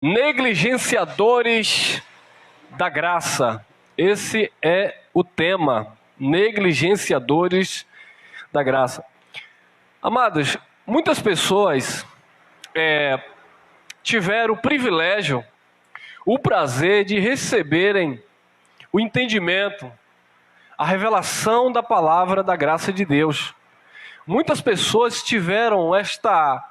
Negligenciadores da graça. Esse é o tema. Negligenciadores da graça. Amados, muitas pessoas tiveram o privilégio, o prazer de receberem o entendimento, a revelação da palavra da graça de Deus. Muitas pessoas tiveram esta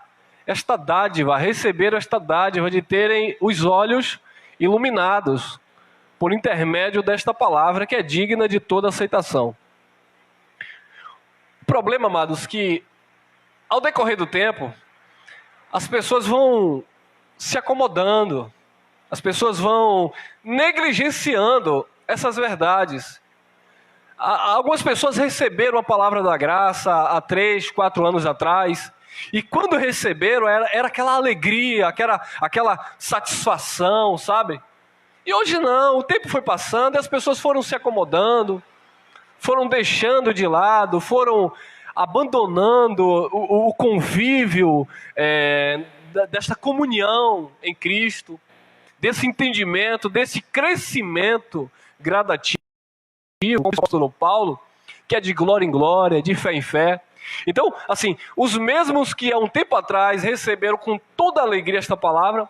dádiva, receberam esta dádiva de terem os olhos iluminados por intermédio desta palavra que é digna de toda aceitação. O problema, amados, é que ao decorrer do tempo, as pessoas vão se acomodando, as pessoas vão negligenciando essas verdades. Algumas pessoas receberam a palavra da graça há 3, 4 anos atrás, e quando receberam era aquela alegria, aquela satisfação, sabe? E hoje não, o tempo foi passando e as pessoas foram se acomodando, foram deixando de lado, foram abandonando o convívio desta comunhão em Cristo, desse entendimento, desse crescimento gradativo, como o apóstolo Paulo, que é de glória em glória, de fé em fé. Então, assim, os mesmos que há um tempo atrás receberam com toda alegria esta palavra,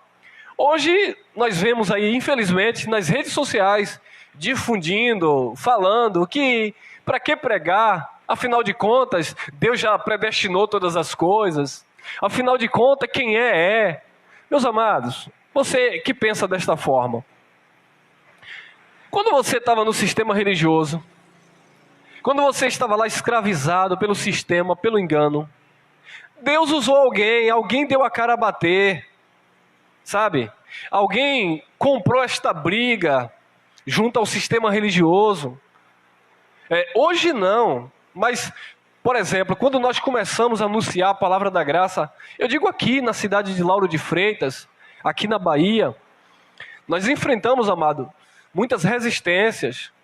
hoje nós vemos aí, infelizmente, nas redes sociais, difundindo, falando que para que pregar? Afinal de contas, Deus já predestinou todas as coisas. Afinal de contas, quem é. Meus amados, você que pensa desta forma, quando você estava no sistema religioso, quando você estava lá escravizado pelo sistema, pelo engano, Deus usou alguém deu a cara a bater, sabe? Alguém comprou esta briga junto ao sistema religioso. Hoje não, mas, por exemplo, quando nós começamos a anunciar a palavra da graça, eu digo aqui na cidade de Lauro de Freitas, aqui na Bahia, nós enfrentamos, amado, muitas resistências.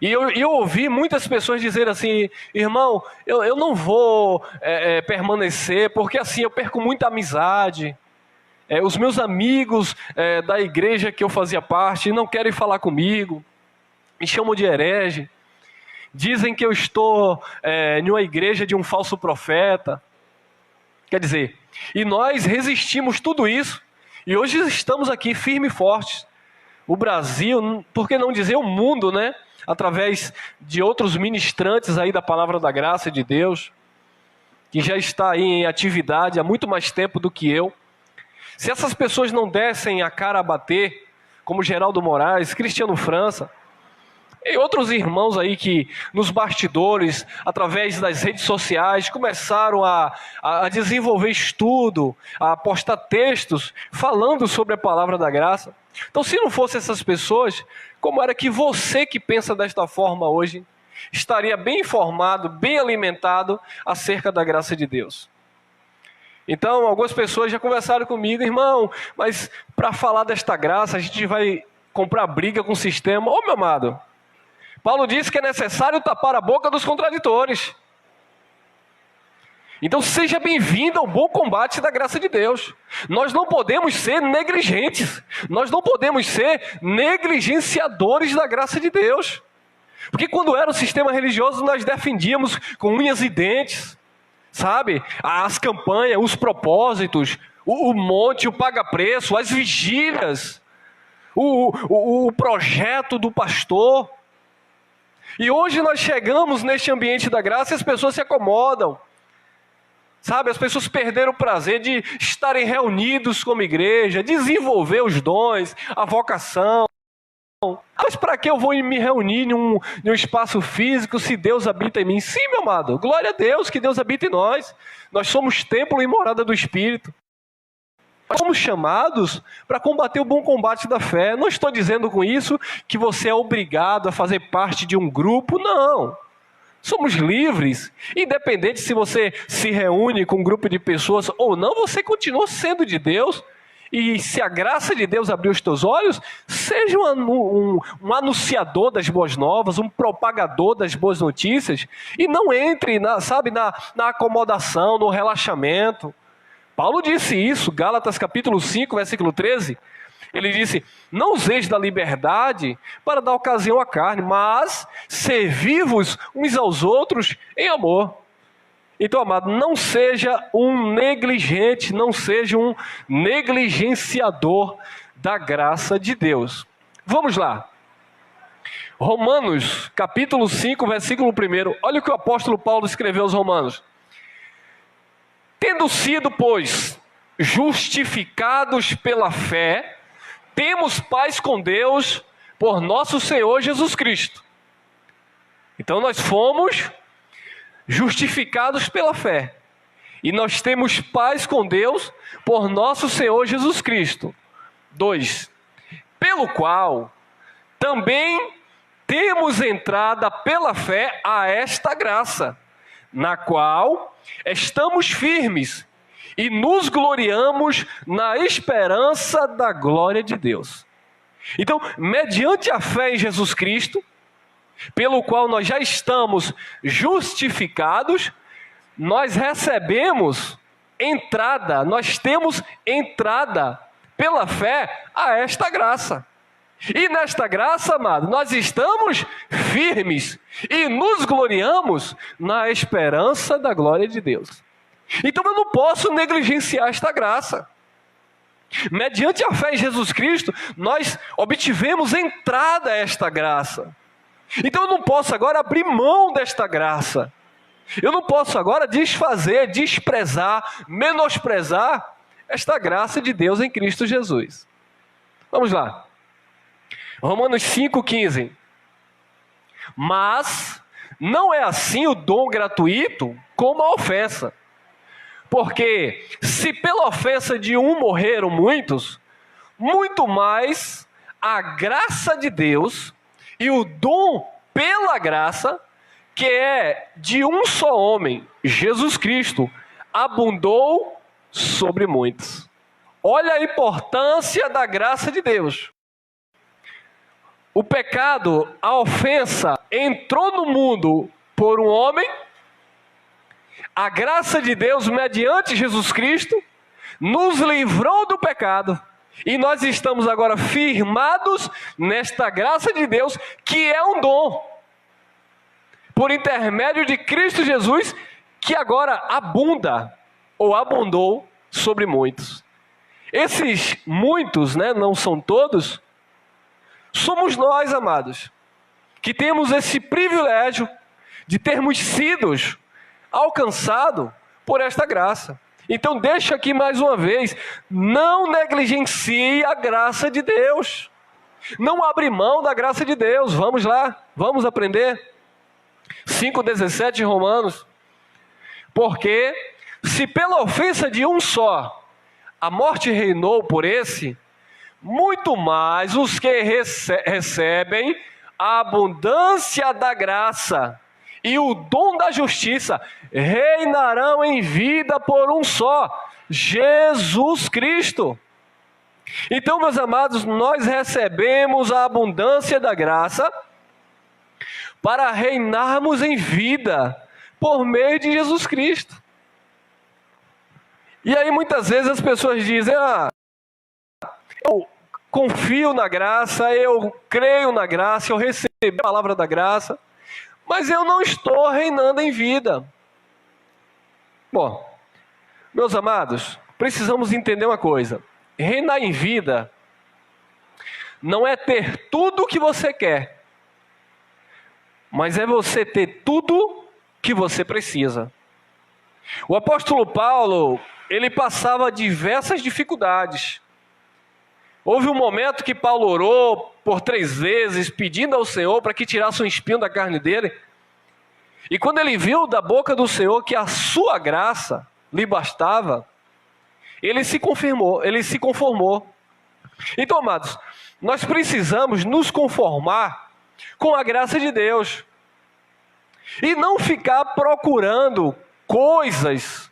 E eu ouvi muitas pessoas dizer assim: irmão, eu não vou permanecer, porque assim eu perco muita amizade. Os meus amigos da igreja que eu fazia parte não querem falar comigo, me chamam de herege, dizem que eu estou em uma igreja de um falso profeta. Quer dizer, e nós resistimos tudo isso, e hoje estamos aqui firmes e fortes. O Brasil, por que não dizer o mundo, né? Através de outros ministrantes aí da palavra da graça de Deus, que já está aí em atividade há muito mais tempo do que eu. Se essas pessoas não dessem a cara a bater, como Geraldo Moraes, Cristiano França, e outros irmãos aí que nos bastidores, através das redes sociais, começaram a desenvolver estudo, a postar textos falando sobre a palavra da graça. Então, se não fossem essas pessoas, como era que você que pensa desta forma hoje, estaria bem informado, bem alimentado acerca da graça de Deus? Então, algumas pessoas já conversaram comigo: irmão, mas para falar desta graça, a gente vai comprar briga com o sistema. Ô, meu amado, Paulo disse que é necessário tapar a boca dos contraditores. Então seja bem-vindo ao bom combate da graça de Deus. Nós não podemos ser negligentes. Nós não podemos ser negligenciadores da graça de Deus. Porque quando era o sistema religioso, nós defendíamos com unhas e dentes, sabe? As campanhas, os propósitos, o monte, o paga-preço, as vigílias, o projeto do pastor. E hoje nós chegamos neste ambiente da graça e as pessoas se acomodam. Sabe, as pessoas perderam o prazer de estarem reunidos como igreja, desenvolver os dons, a vocação. Mas para que eu vou me reunir em um espaço físico se Deus habita em mim? Sim, meu amado, glória a Deus que Deus habita em nós. Nós somos templo e morada do Espírito. Nós somos chamados para combater o bom combate da fé. Não estou dizendo com isso que você é obrigado a fazer parte de um grupo, não. Somos livres, independente se você se reúne com um grupo de pessoas ou não, você continua sendo de Deus. E se a graça de Deus abrir os teus olhos, seja um anunciador das boas novas, um propagador das boas notícias, e não entre na acomodação, no relaxamento. Paulo disse isso, Gálatas capítulo 5, versículo 13. Ele disse: não useis da liberdade para dar ocasião à carne, mas servi-vos uns aos outros em amor. Então, amado, não seja um negligente, não seja um negligenciador da graça de Deus. Vamos lá. Romanos capítulo 5, versículo 1. Olha o que o apóstolo Paulo escreveu aos Romanos. Tendo sido, pois, justificados pela fé, temos paz com Deus por nosso Senhor Jesus Cristo. Então nós fomos justificados pela fé. E nós temos paz com Deus por nosso Senhor Jesus Cristo. 2. Pelo qual também temos entrada pela fé a esta graça, na qual estamos firmes e nos gloriamos na esperança da glória de Deus. Então, mediante a fé em Jesus Cristo, pelo qual nós já estamos justificados, nós recebemos entrada, nós temos entrada pela fé a esta graça. E nesta graça, amado, nós estamos firmes e nos gloriamos na esperança da glória de Deus. Então eu não posso negligenciar esta graça. Mediante a fé em Jesus Cristo, nós obtivemos entrada a esta graça. Então eu não posso agora abrir mão desta graça. Eu não posso agora desfazer, desprezar, menosprezar esta graça de Deus em Cristo Jesus. Vamos lá. Romanos 5,15. Mas não é assim o dom gratuito como a ofensa. Porque se pela ofensa de um morreram muitos, muito mais a graça de Deus e o dom pela graça, que é de um só homem, Jesus Cristo, abundou sobre muitos. Olha a importância da graça de Deus. O pecado, a ofensa, entrou no mundo por um homem. A graça de Deus, mediante Jesus Cristo, nos livrou do pecado. E nós estamos agora firmados nesta graça de Deus, que é um dom. Por intermédio de Cristo Jesus, que agora abunda, ou abundou, sobre muitos. Esses muitos, não são todos, somos nós, amados, que temos esse privilégio de termos sido alcançados por esta graça. Então deixa aqui mais uma vez, não negligencie a graça de Deus. Não abre mão da graça de Deus. Vamos lá, vamos aprender. 5,17 Romanos. Porque se pela ofensa de um só a morte reinou por esse, muito mais os que recebem a abundância da graça e o dom da justiça reinarão em vida por um só, Jesus Cristo. Então, meus amados, nós recebemos a abundância da graça para reinarmos em vida por meio de Jesus Cristo. E aí muitas vezes as pessoas dizem: eu confio na graça, eu creio na graça, eu recebi a palavra da graça, mas eu não estou reinando em vida. Bom, meus amados, precisamos entender uma coisa: reinar em vida não é ter tudo o que você quer, mas é você ter tudo que você precisa. O apóstolo Paulo, ele passava diversas dificuldades. Houve um momento que Paulo orou por 3 vezes, pedindo ao Senhor para que tirasse um espinho da carne dele. E quando ele viu da boca do Senhor que a sua graça lhe bastava, ele se conformou. Então, amados, nós precisamos nos conformar com a graça de Deus. E não ficar procurando coisas,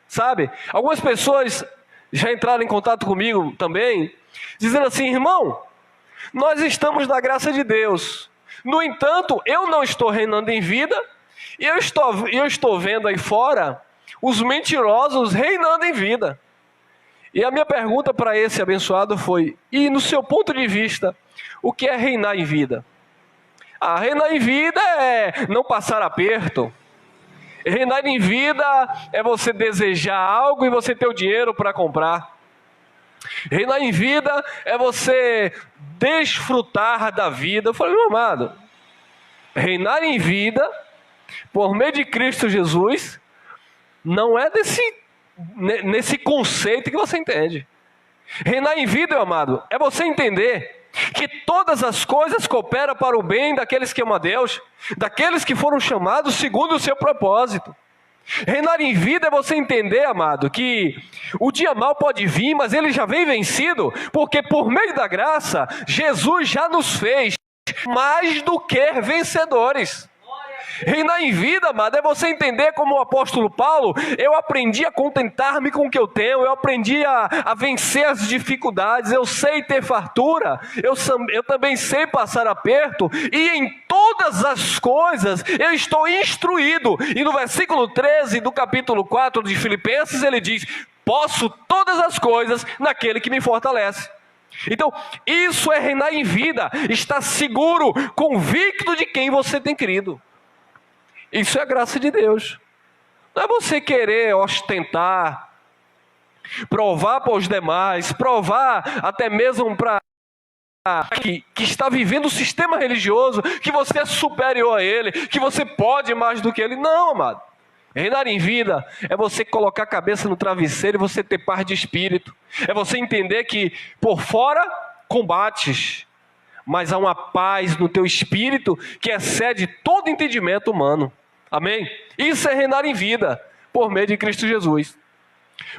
sabe? Algumas pessoas já entraram em contato comigo também, dizendo assim: irmão, nós estamos na graça de Deus. No entanto, eu não estou reinando em vida, e eu estou vendo aí fora os mentirosos reinando em vida. E a minha pergunta para esse abençoado foi: e no seu ponto de vista, o que é reinar em vida? Reinar em vida é não passar aperto. Reinar em vida é você desejar algo e você ter o dinheiro para comprar. Reinar em vida é você desfrutar da vida. Eu falei: meu amado, reinar em vida, por meio de Cristo Jesus, não é nesse conceito que você entende. Reinar em vida, meu amado, é você entender que todas as coisas cooperam para o bem daqueles que amam a Deus, daqueles que foram chamados segundo o seu propósito. Reinar em vida é você entender, amado, que o dia mau pode vir, mas ele já vem vencido, porque por meio da graça, Jesus já nos fez mais do que vencedores. Reinar em vida, amado, é você entender como o apóstolo Paulo: eu aprendi a contentar-me com o que eu tenho, eu aprendi a vencer as dificuldades, eu sei ter fartura, eu também sei passar aperto, e em todas as coisas eu estou instruído. E no versículo 13 do capítulo 4 de Filipenses ele diz: posso todas as coisas naquele que me fortalece. Então, isso é reinar em vida, estar seguro, convicto de quem você tem crido. Isso é a graça de Deus. Não é você querer ostentar, provar para os demais, provar até mesmo para que está vivendo o sistema religioso, que você é superior a ele, que você pode mais do que ele. Não, amado. Reinar em vida é você colocar a cabeça no travesseiro e você ter paz de espírito. É você entender que por fora combates, mas há uma paz no teu espírito que excede todo entendimento humano. Amém? Isso é reinar em vida, por meio de Cristo Jesus.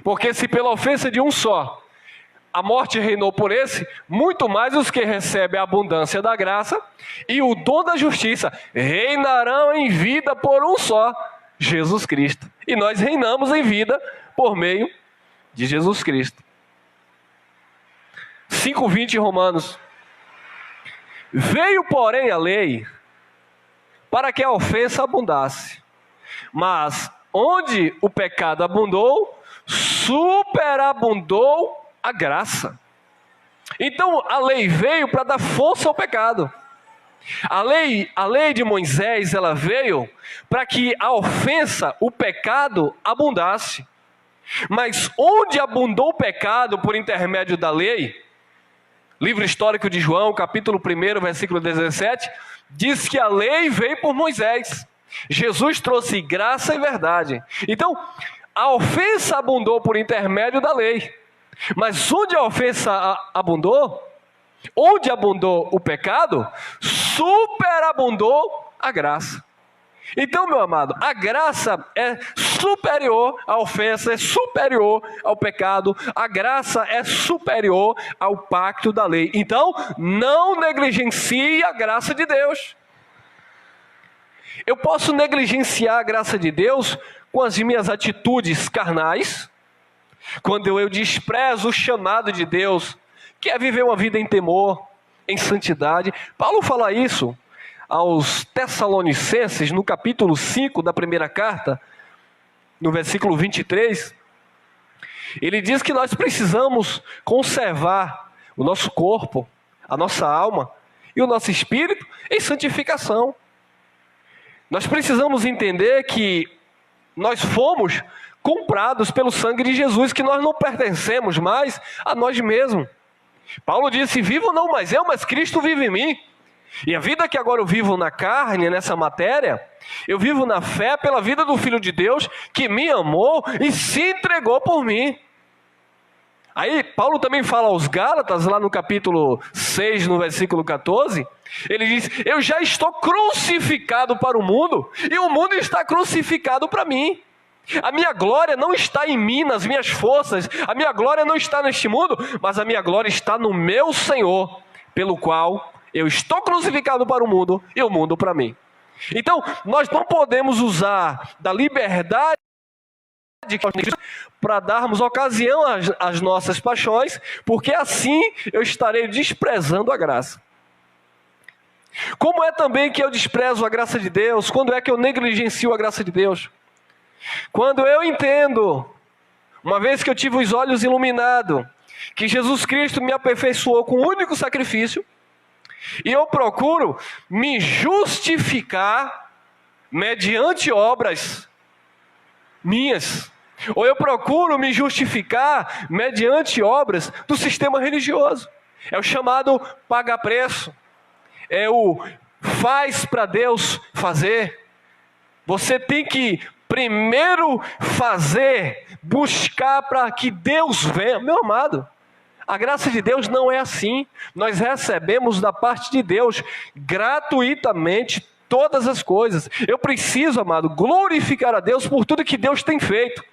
Porque se pela ofensa de um só a morte reinou por esse, muito mais os que recebem a abundância da graça e o dom da justiça reinarão em vida por um só, Jesus Cristo. E nós reinamos em vida por meio de Jesus Cristo. 5:20 Romanos. Veio, porém, a lei para que a ofensa abundasse. Mas onde o pecado abundou, superabundou a graça. Então a lei veio para dar força ao pecado. A lei de Moisés, ela veio para que a ofensa, o pecado, abundasse. Mas onde abundou o pecado por intermédio da lei, livro histórico de João, capítulo 1, versículo 17, diz que a lei veio por Moisés. Jesus trouxe graça e verdade. Então, a ofensa abundou por intermédio da lei. Mas onde a ofensa abundou, onde abundou o pecado, superabundou a graça. Então, meu amado, a graça é superior à ofensa, é superior ao pecado, a graça é superior ao pacto da lei. Então, não negligencie a graça de Deus. Eu posso negligenciar a graça de Deus com as minhas atitudes carnais, quando eu desprezo o chamado de Deus, que é viver uma vida em temor, em santidade. Paulo fala isso aos Tessalonicenses, no capítulo 5 da primeira carta, no versículo 23, ele diz que nós precisamos conservar o nosso corpo, a nossa alma e o nosso espírito em santificação. Nós precisamos entender que nós fomos comprados pelo sangue de Jesus, que nós não pertencemos mais a nós mesmos. Paulo disse: vivo não mais eu, mas Cristo vive em mim. E a vida que agora eu vivo na carne, nessa matéria, eu vivo na fé pela vida do Filho de Deus, que me amou e se entregou por mim. Aí Paulo também fala aos Gálatas, lá no capítulo 6, no versículo 14, ele diz: eu já estou crucificado para o mundo, e o mundo está crucificado para mim. A minha glória não está em mim, nas minhas forças, a minha glória não está neste mundo, mas a minha glória está no meu Senhor, pelo qual eu estou crucificado para o mundo e o mundo para mim. Então, nós não podemos usar da liberdade para darmos ocasião às nossas paixões, porque assim eu estarei desprezando a graça. Como é também que eu desprezo a graça de Deus? Quando é que eu negligencio a graça de Deus? Quando eu entendo uma vez que eu tive os olhos iluminados, que Jesus Cristo me aperfeiçoou com o único sacrifício, e eu procuro me justificar mediante obras minhas, ou eu procuro me justificar mediante obras do sistema religioso. É o chamado pagar preço, é o faz para Deus fazer. Você tem que primeiro fazer, buscar para que Deus venha. Meu amado, a graça de Deus não é assim. Nós recebemos da parte de Deus gratuitamente todas as coisas. Eu preciso, amado, glorificar a Deus por tudo que Deus tem feito.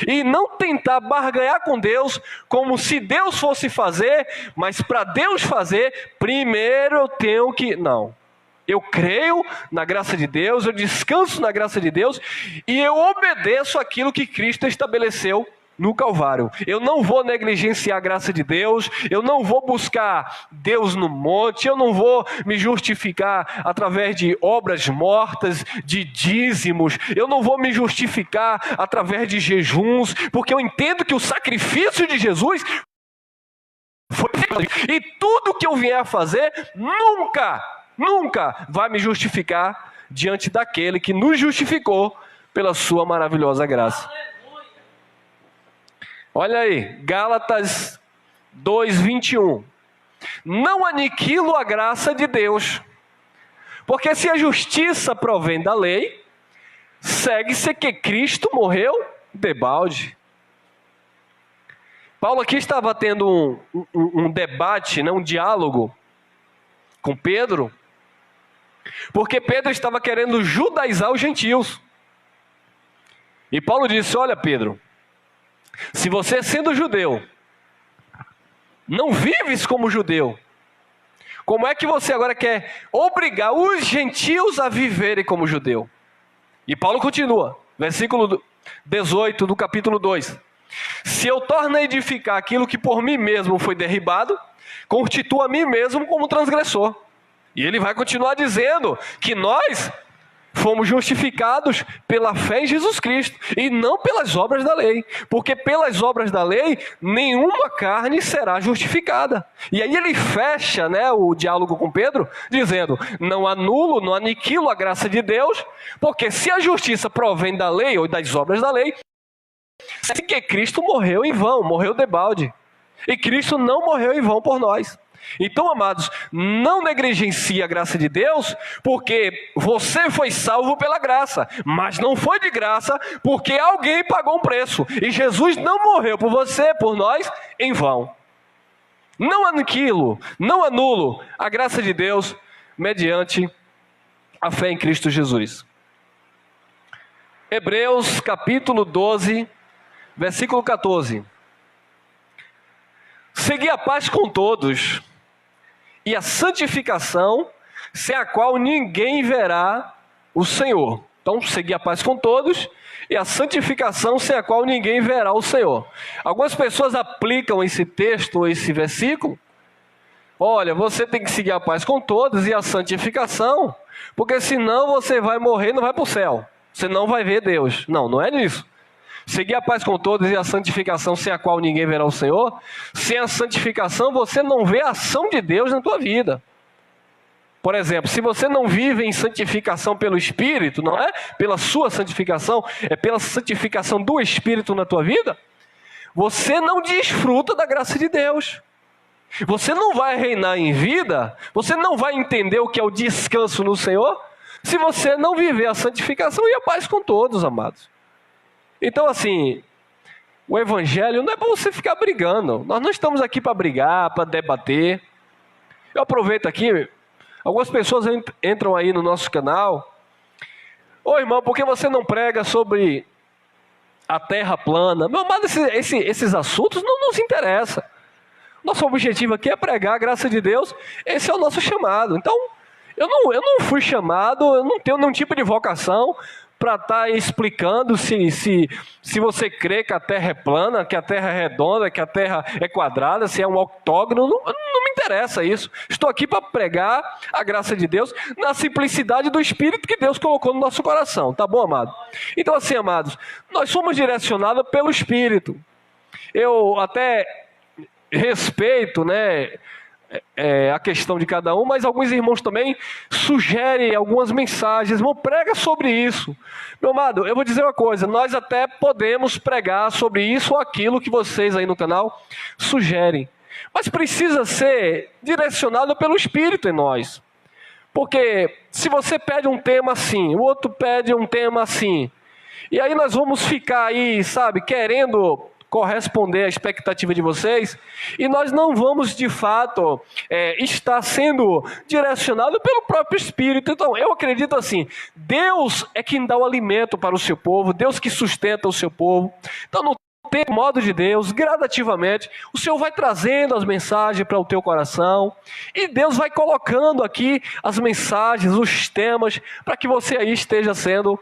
E não tentar barganhar com Deus como se Deus fosse fazer, mas para Deus fazer, primeiro eu tenho que... Não. Eu creio na graça de Deus, eu descanso na graça de Deus e eu obedeço aquilo que Cristo estabeleceu no Calvário. Eu não vou negligenciar a graça de Deus, eu não vou buscar Deus no monte, eu não vou me justificar através de obras mortas, de dízimos, eu não vou me justificar através de jejuns, porque eu entendo que o sacrifício de Jesus foi feito. E tudo que eu vier a fazer, nunca vai me justificar diante daquele que nos justificou pela sua maravilhosa graça. Olha aí, Gálatas 2:21. Não aniquilo a graça de Deus, porque se a justiça provém da lei, segue-se que Cristo morreu debalde. Paulo aqui estava tendo um debate, um diálogo com Pedro, porque Pedro estava querendo judaizar os gentios. E Paulo disse: olha, Pedro, se você, sendo judeu, não vives como judeu, como é que você agora quer obrigar os gentios a viverem como judeu? E Paulo continua, versículo 18 do capítulo 2. Se eu torno a edificar aquilo que por mim mesmo foi derribado, constituo a mim mesmo como transgressor. E ele vai continuar dizendo que nós fomos justificados pela fé em Jesus Cristo e não pelas obras da lei, porque pelas obras da lei nenhuma carne será justificada. E aí ele fecha, o diálogo com Pedro dizendo: não anulo, não aniquilo a graça de Deus, porque se a justiça provém da lei ou das obras da lei, é que Cristo morreu em vão, morreu debalde, e Cristo não morreu em vão por nós. Então, amados, não negligencie a graça de Deus, porque você foi salvo pela graça, mas não foi de graça, porque alguém pagou um preço, e Jesus não morreu por você, por nós, em vão. Não aniquilo, não anulo a graça de Deus mediante a fé em Cristo Jesus. Hebreus capítulo 12, versículo 14. Segui a paz com todos e a santificação, sem a qual ninguém verá o Senhor. Então, seguir a paz com todos e a santificação, sem a qual ninguém verá o Senhor. Algumas pessoas aplicam esse texto ou esse versículo: olha, você tem que seguir a paz com todos e a santificação, porque senão você vai morrer e não vai para o céu. Você não vai ver Deus. Não, não é isso. Seguir a paz com todos e a santificação, sem a qual ninguém verá o Senhor. Sem a santificação, você não vê a ação de Deus na tua vida. Por exemplo, se você não vive em santificação pelo Espírito, não é pela sua santificação, é pela santificação do Espírito na tua vida, você não desfruta da graça de Deus. Você não vai reinar em vida, você não vai entender o que é o descanso no Senhor, se você não viver a santificação e a paz com todos, amados. Então, assim, o Evangelho não é para você ficar brigando. Nós não estamos aqui para brigar, para debater. Eu aproveito aqui, algumas pessoas entram aí no nosso canal: ô irmão, por que você não prega sobre a terra plana? Meu amado, esses assuntos não nos interessam. Nosso objetivo aqui é pregar a graça de Deus, esse é o nosso chamado. Então, eu não fui chamado, eu não tenho nenhum tipo de vocação para estar explicando se você crê que a terra é plana, que a terra é redonda, que a terra é quadrada, se é um octógono. Não me interessa isso. Estou aqui para pregar a graça de Deus na simplicidade do Espírito que Deus colocou no nosso coração. Tá bom, amado? Então, assim, amados, nós somos direcionados pelo Espírito. Eu até respeito, né, a questão de cada um, mas alguns irmãos também sugerem algumas mensagens. Irmão, prega sobre isso. Meu amado, eu vou dizer uma coisa, nós até podemos pregar sobre isso ou aquilo que vocês aí no canal sugerem, mas precisa ser direcionado pelo Espírito em nós. Porque se você pede um tema assim, o outro pede um tema assim, e aí nós vamos ficar aí, sabe, querendo corresponder à expectativa de vocês, e nós não vamos de fato estar sendo direcionado pelo próprio Espírito. Então eu acredito assim, Deus é quem dá o alimento para o seu povo, Deus que sustenta o seu povo. Então no modo de Deus, gradativamente, o Senhor vai trazendo as mensagens para o teu coração, e Deus vai colocando aqui as mensagens, os temas, para que você aí esteja sendo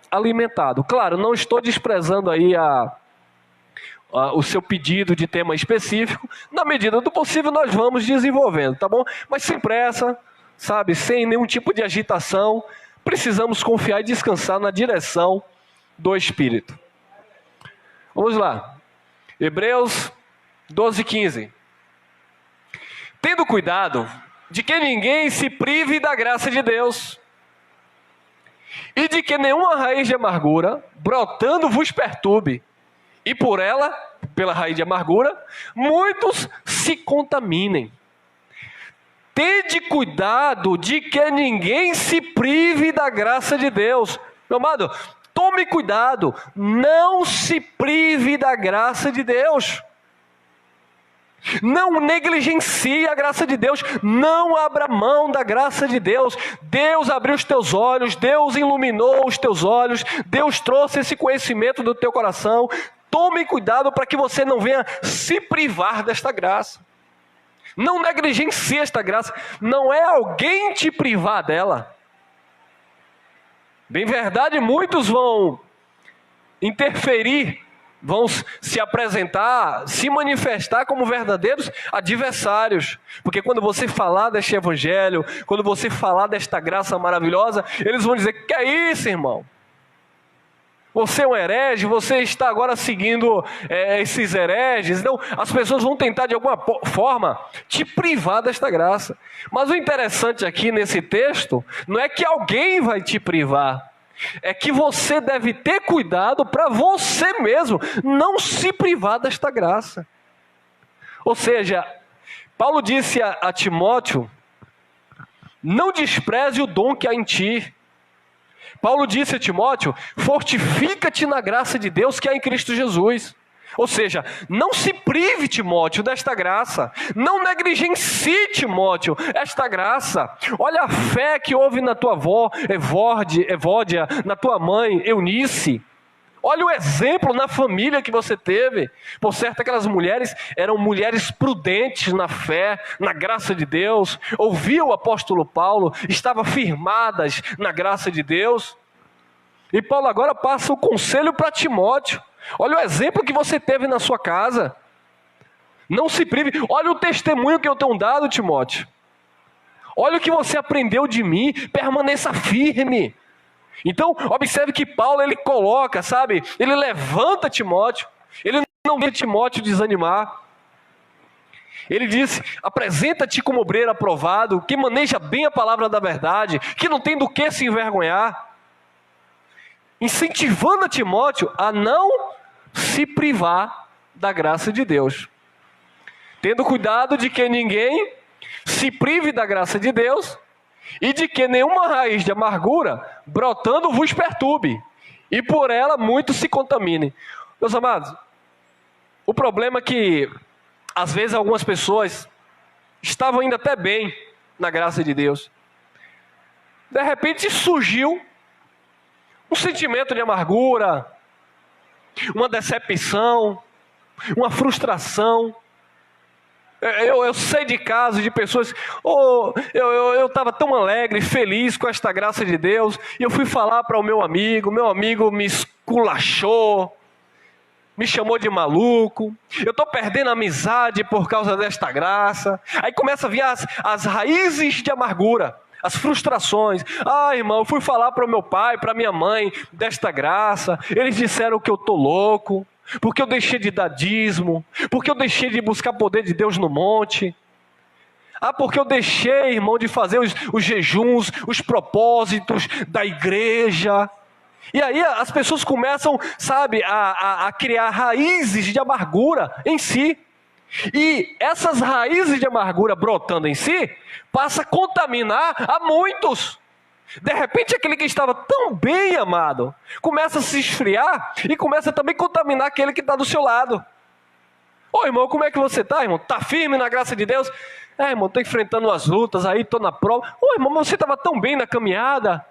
alimentado. Claro, não estou desprezando aí o seu pedido de tema específico. Na medida do possível nós vamos desenvolvendo, tá bom? Mas sem pressa, sabe, sem nenhum tipo de agitação, precisamos confiar e descansar na direção do Espírito. Vamos lá, Hebreus 12:15. Tendo cuidado de que ninguém se prive da graça de Deus, e de que nenhuma raiz de amargura, brotando, vos perturbe, e por ela, pela raiz de amargura, muitos se contaminem. Tende cuidado de que ninguém se prive da graça de Deus. Meu amado, tome cuidado, não se prive da graça de Deus. Não negligencie a graça de Deus, não abra mão da graça de Deus. Deus abriu os teus olhos, Deus iluminou os teus olhos, Deus trouxe esse conhecimento do teu coração. Tome cuidado para que você não venha se privar desta graça. Não negligencie esta graça, não é alguém te privar dela. Bem verdade, muitos vão interferir, vão se apresentar, se manifestar como verdadeiros adversários. Porque quando você falar deste evangelho, quando você falar desta graça maravilhosa, eles vão dizer: que é isso, irmão? Você é um herege, você está agora seguindo esses hereges. Então, as pessoas vão tentar de alguma forma te privar desta graça. Mas o interessante aqui nesse texto, não é que alguém vai te privar, é que você deve ter cuidado para você mesmo não se privar desta graça. Ou seja, Paulo disse a Timóteo: não despreze o dom que há em ti. Paulo disse a Timóteo: fortifica-te na graça de Deus que há em Cristo Jesus. Ou seja, não se prive, Timóteo, desta graça. Não negligencie, Timóteo, esta graça. Olha a fé que houve na tua avó, Evódia, na tua mãe, Eunice. Olha o exemplo na família que você teve. Por certo, aquelas mulheres eram mulheres prudentes na fé, na graça de Deus. Ouviam o apóstolo Paulo, estavam firmadas na graça de Deus. E Paulo agora passa o conselho para Timóteo. Olha o exemplo que você teve na sua casa. Não se prive. Olha o testemunho que eu tenho dado, Timóteo. Olha o que você aprendeu de mim. Permaneça firme. Então, observe que Paulo, ele coloca, sabe? Ele levanta Timóteo. Ele não deixa Timóteo desanimar. Ele disse: apresenta-te como obreiro aprovado, que maneja bem a palavra da verdade, que não tem do que se envergonhar. Incentivando a Timóteo a não se privar da graça de Deus. Tendo cuidado de que ninguém se prive da graça de Deus, e de que nenhuma raiz de amargura brotando vos perturbe, e por ela muitos se contaminem. Meus amados, o problema é que às vezes algumas pessoas estavam indo até bem na graça de Deus. De repente surgiu um sentimento de amargura, uma decepção, uma frustração. Eu sei de casos de pessoas: eu estava tão alegre, feliz com esta graça de Deus, e eu fui falar para o meu amigo me esculachou, me chamou de maluco, eu estou perdendo a amizade por causa desta graça. Aí começa a vir as raízes de amargura, as frustrações. Irmão, eu fui falar para o meu pai, para minha mãe desta graça, eles disseram que eu estou louco. porque eu deixei de dar dízimo, porque eu deixei de buscar poder de Deus no monte. Porque eu deixei, irmão, de fazer os jejuns, os propósitos da igreja. E aí as pessoas começam, sabe, a criar raízes de amargura em si. E essas raízes de amargura brotando em si, passa a contaminar a muitos. De repente aquele que estava tão bem, amado, começa a se esfriar e começa também a contaminar aquele que está do seu lado. Ô irmão, como é que você está, irmão? Está firme na graça de Deus? Irmão, estou enfrentando as lutas aí, estou na prova. Ô irmão, mas você estava tão bem na caminhada.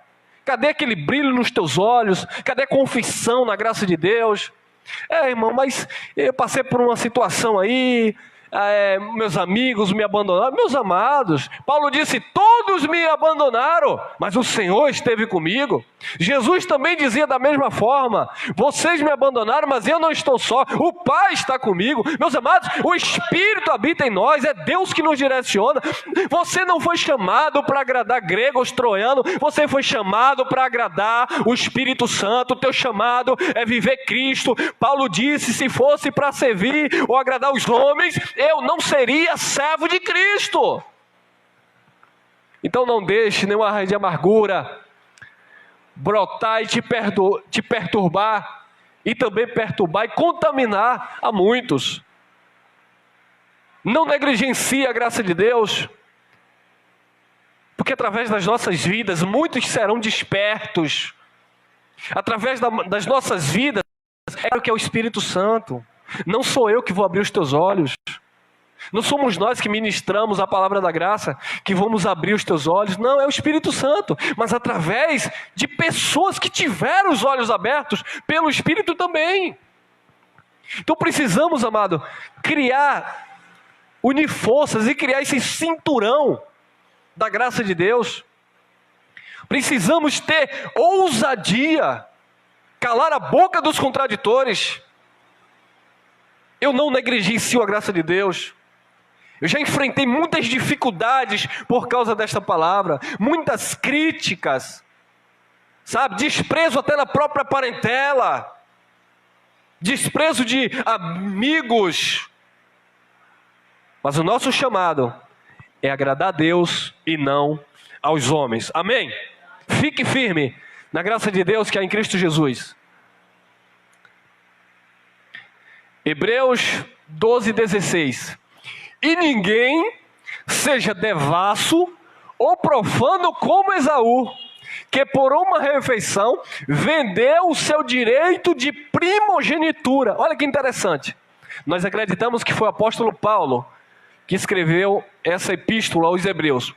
Cadê aquele brilho nos teus olhos? Cadê a confissão na graça de Deus? Irmão, mas eu passei por uma situação aí, meus amigos me abandonaram. Meus amados, Paulo disse, todos me abandonaram, mas o Senhor esteve comigo. Jesus também dizia da mesma forma, vocês me abandonaram, mas eu não estou só, o Pai está comigo. Meus amados, o Espírito habita em nós, é Deus que nos direciona. Você não foi chamado para agradar gregos, troianos, você foi chamado para agradar o Espírito Santo. O teu chamado é viver Cristo. Paulo disse, se fosse para servir ou agradar os homens, eu não seria servo de Cristo. Então não deixe nenhuma raiz de amargura brotar e te perturbar, e também perturbar e contaminar a muitos. Não negligencie a graça de Deus, porque através das nossas vidas, muitos serão despertos. Através das nossas vidas, é o que é o Espírito Santo. Não sou eu que vou abrir os teus olhos. Não somos nós que ministramos a palavra da graça, que vamos abrir os teus olhos. Não, é o Espírito Santo. Mas através de pessoas que tiveram os olhos abertos pelo Espírito também. Então precisamos, amado, unir forças e criar esse cinturão da graça de Deus. Precisamos ter ousadia, calar a boca dos contraditores. Eu não negligencio a graça de Deus. Eu já enfrentei muitas dificuldades por causa desta palavra, muitas críticas, sabe, desprezo até na própria parentela, desprezo de amigos. Mas o nosso chamado é agradar a Deus e não aos homens. Amém? Fique firme na graça de Deus que há em Cristo Jesus. Hebreus 12:16. E ninguém seja devasso ou profano como Esaú, que por uma refeição vendeu o seu direito de primogenitura. Olha que interessante. Nós acreditamos que foi o apóstolo Paulo que escreveu essa epístola aos Hebreus.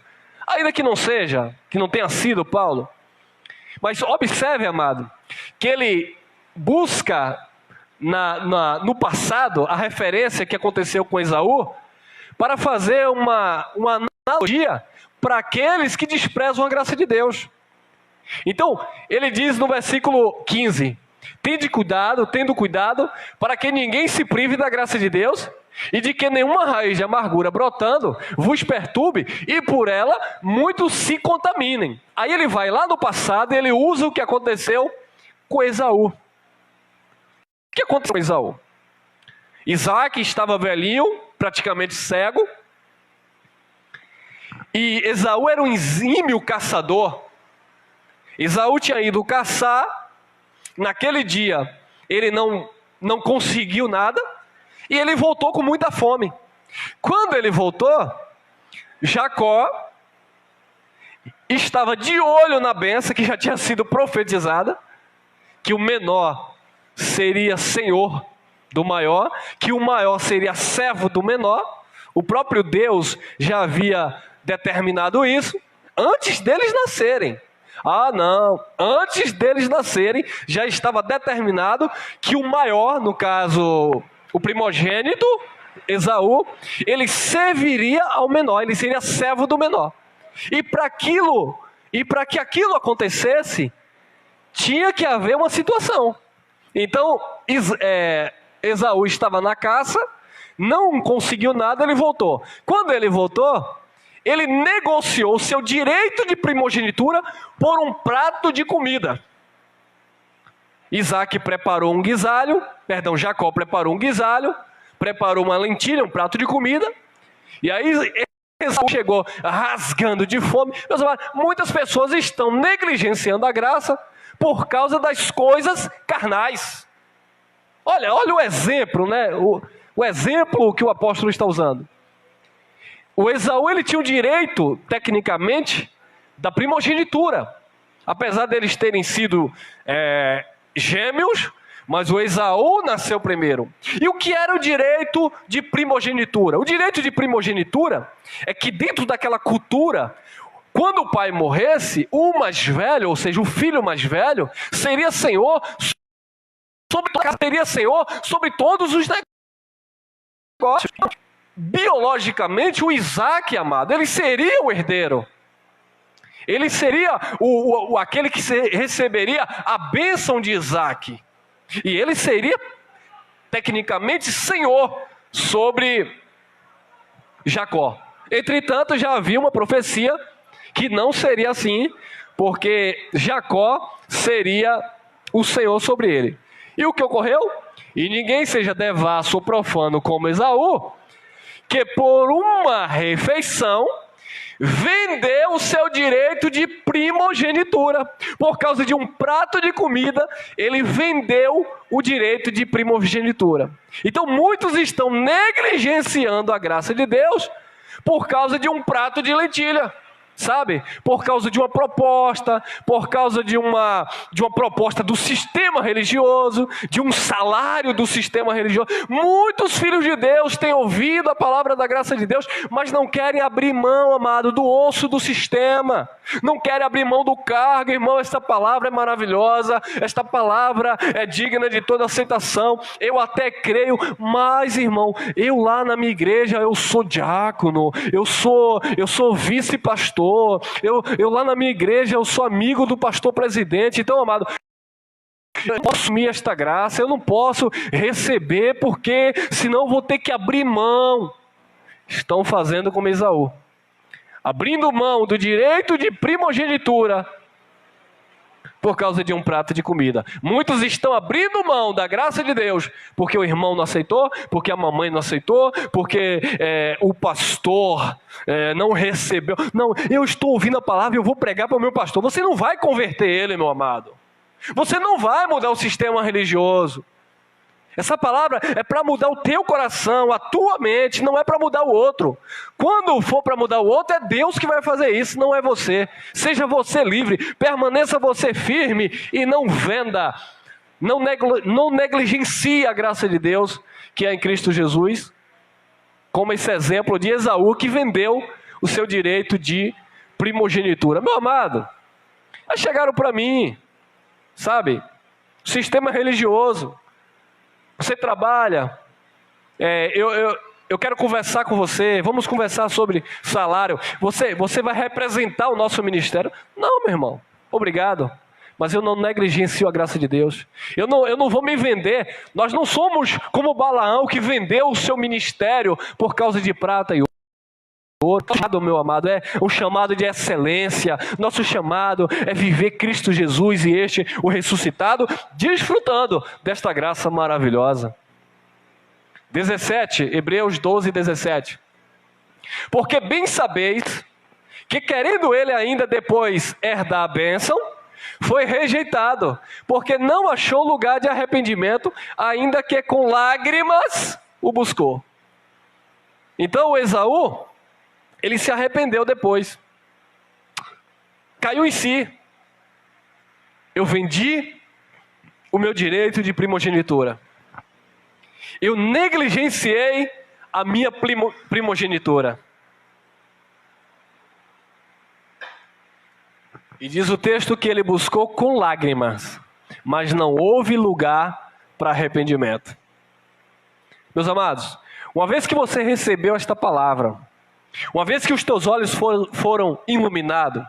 Ainda que não seja, que não tenha sido Paulo. Mas observe, amado, que ele busca no passado a referência que aconteceu com Esaú, para fazer uma analogia para aqueles que desprezam a graça de Deus. Então, ele diz no versículo 15, tendo cuidado, para que ninguém se prive da graça de Deus, e de que nenhuma raiz de amargura brotando vos perturbe, e por ela muitos se contaminem. Aí ele vai lá no passado e ele usa o que aconteceu com Esaú. O que aconteceu com Esaú? Isaac estava velhinho, praticamente cego, e Esaú era um exímio caçador. Esaú tinha ido caçar, naquele dia ele não conseguiu nada, e ele voltou com muita fome. Quando ele voltou, Jacó estava de olho na bênção que já tinha sido profetizada, que o menor seria senhor do maior, que o maior seria servo do menor. O próprio Deus já havia determinado isso antes deles nascerem. Antes deles nascerem já estava determinado que o maior, no caso o primogênito, Esaú, ele serviria ao menor, ele seria servo do menor. E para que aquilo acontecesse, tinha que haver uma situação. Então, Esaú estava na caça, não conseguiu nada, ele voltou. Quando ele voltou, ele negociou o seu direito de primogenitura por um prato de comida. Jacó preparou um guisalho, preparou uma lentilha, um prato de comida, e aí Esaú chegou rasgando de fome. Meus amados, muitas pessoas estão negligenciando a graça por causa das coisas carnais. Olha o exemplo, né? O exemplo que o apóstolo está usando. O Esaú, ele tinha o direito, tecnicamente, da primogenitura. Apesar deles terem sido gêmeos, mas o Esaú nasceu primeiro. E o que era o direito de primogenitura? O direito de primogenitura é que dentro daquela cultura, quando o pai morresse, o mais velho, ou seja, o filho mais velho, seria senhor sobre todos os negócios. Biologicamente, o Isaac, amado, ele seria o herdeiro. Ele seria aquele que receberia a bênção de Isaac. E ele seria, tecnicamente, senhor sobre Jacó. Entretanto, já havia uma profecia que não seria assim, porque Jacó seria o senhor sobre ele. E o que ocorreu? E ninguém seja devasso ou profano como Esaú, que por uma refeição vendeu o seu direito de primogenitura. Por causa de um prato de comida, ele vendeu o direito de primogenitura. Então muitos estão negligenciando a graça de Deus por causa de um prato de lentilha. Sabe? Por causa de uma proposta, por causa de uma proposta do sistema religioso, de um salário do sistema religioso. Muitos filhos de Deus têm ouvido a palavra da graça de Deus, mas não querem abrir mão, amado, do osso do sistema. Não querem abrir mão do cargo. Irmão, esta palavra é maravilhosa, esta palavra é digna de toda aceitação. Eu até creio, mas, irmão, eu lá na minha igreja, eu sou diácono, eu sou vice-pastor, eu lá na minha igreja, eu sou amigo do pastor presidente. Então, amado, eu não posso assumir esta graça, eu não posso receber, porque senão vou ter que abrir mão. Estão fazendo como Esaú, abrindo mão do direito de primogenitura por causa de um prato de comida. Muitos estão abrindo mão da graça de Deus porque o irmão não aceitou, porque a mamãe não aceitou, porque o pastor não recebeu. Não, eu estou ouvindo a palavra e eu vou pregar para o meu pastor. Você não vai converter ele, meu amado. Você não vai mudar o sistema religioso. Essa palavra é para mudar o teu coração, a tua mente, não é para mudar o outro. Quando for para mudar o outro, é Deus que vai fazer isso, não é você. Seja você livre, permaneça você firme e não venda, não negligencie a graça de Deus, que é em Cristo Jesus, como esse exemplo de Esaú, que vendeu o seu direito de primogenitura. Meu amado, aí chegaram para mim, sabe, sistema religioso. Você trabalha, eu quero conversar com você, vamos conversar sobre salário, você vai representar o nosso ministério. Não, meu irmão, obrigado, mas eu não negligencio a graça de Deus. Eu não vou me vender. Nós não somos como Balaão, que vendeu o seu ministério por causa de prata e ouro. Meu amado, é um chamado de excelência. Nosso chamado é viver Cristo Jesus e este, o ressuscitado, desfrutando desta graça maravilhosa. 17, Hebreus 12, 17. Porque bem sabeis que, querendo ele ainda depois herdar a bênção, foi rejeitado, porque não achou lugar de arrependimento, ainda que com lágrimas o buscou. Então o Esaú, ele se arrependeu depois. Caiu em si. Eu vendi o meu direito de primogenitura. Eu negligenciei a minha primogenitura. E diz o texto que ele buscou com lágrimas, mas não houve lugar para arrependimento. Meus amados, uma vez que você recebeu esta palavra, uma vez que os teus olhos foram iluminados,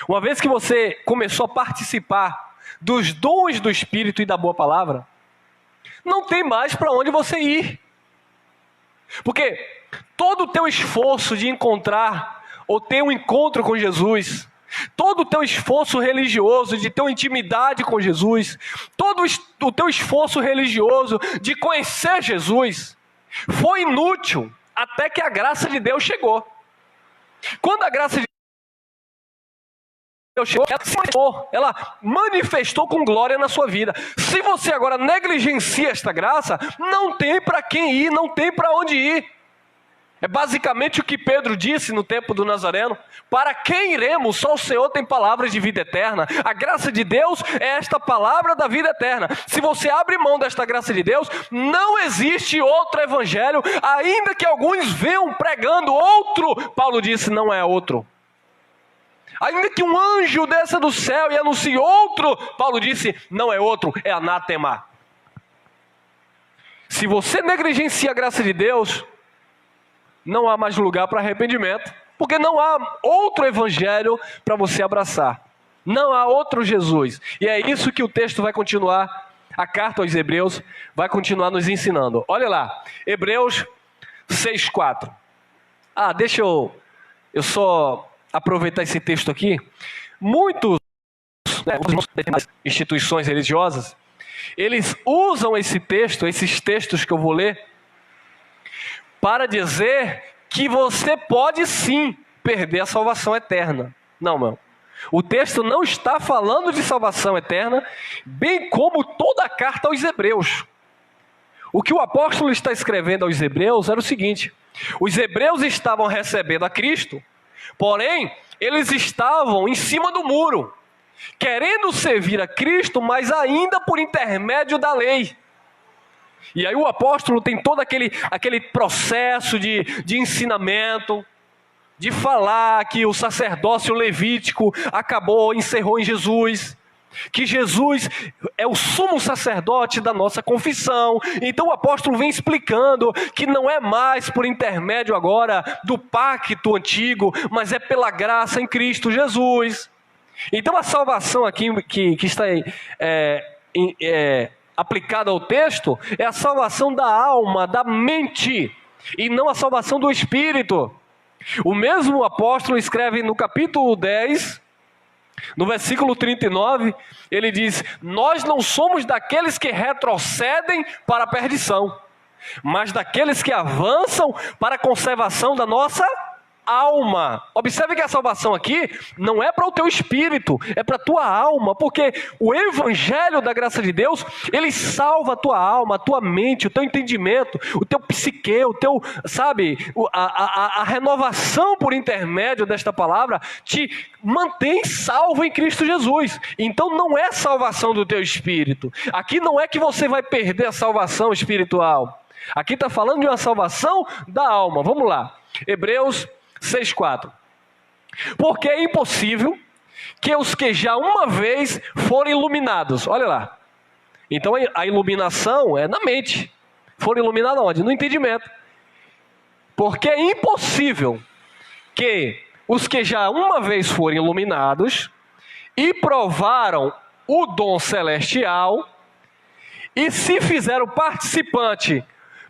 uma vez que você começou a participar dos dons do Espírito e da boa palavra, não tem mais para onde você ir. Porque todo o teu esforço de encontrar ou ter um encontro com Jesus todo o teu esforço religioso de ter uma intimidade com Jesus, todo o teu esforço religioso de conhecer Jesus, foi inútil até que a graça de Deus chegou. Quando a graça de Deus chegou, ela manifestou com glória na sua vida. Se você agora negligencia esta graça, não tem para quem ir, não tem para onde ir. É basicamente o que Pedro disse no tempo do Nazareno: para quem iremos? Só o Senhor tem palavras de vida eterna. A graça de Deus é esta palavra da vida eterna. Se você abre mão desta graça de Deus, não existe outro evangelho, ainda que alguns venham pregando outro. Paulo disse: não é outro. Ainda que um anjo desça do céu e anuncie outro, Paulo disse: não é outro, é anátema. Se você negligencia a graça de Deus, não há mais lugar para arrependimento, porque não há outro evangelho para você abraçar. Não há outro Jesus. E é isso que o texto vai continuar, a carta aos Hebreus vai continuar nos ensinando. Olha lá, Hebreus 6,4. Deixa eu só aproveitar esse texto aqui. Muitos, instituições religiosas, eles usam esse texto, esses textos que eu vou ler, para dizer que você pode sim perder a salvação eterna. Não, meu. O texto não está falando de salvação eterna, bem como toda a carta aos Hebreus. O que o apóstolo está escrevendo aos Hebreus era o seguinte: os Hebreus estavam recebendo a Cristo, porém, eles estavam em cima do muro, querendo servir a Cristo, mas ainda por intermédio da lei. E aí o apóstolo tem todo aquele processo de ensinamento, de falar que o sacerdócio levítico encerrou em Jesus, que Jesus é o sumo sacerdote da nossa confissão. Então o apóstolo vem explicando que não é mais por intermédio agora do pacto antigo, mas é pela graça em Cristo Jesus. Então a salvação aqui que está aplicada ao texto é a salvação da alma, da mente, e não a salvação do espírito. O mesmo apóstolo escreve no capítulo 10, no versículo 39, ele diz: nós não somos daqueles que retrocedem para a perdição, mas daqueles que avançam para a conservação da nossa alma. Observe que a salvação aqui não é para o teu espírito, é para a tua alma, porque o evangelho da graça de Deus, ele salva a tua alma, a tua mente, o teu entendimento, o teu psique, o teu, a renovação por intermédio desta palavra te mantém salvo em Cristo Jesus. Então não é salvação do teu espírito. Aqui não é que você vai perder a salvação espiritual. Aqui está falando de uma salvação da alma. Vamos lá, Hebreus 6,4. Porque é impossível que os que já uma vez foram iluminados, olha lá, então a iluminação é na mente, foram iluminados onde? No entendimento. Porque é impossível que os que já uma vez foram iluminados e provaram o dom celestial e se fizeram participante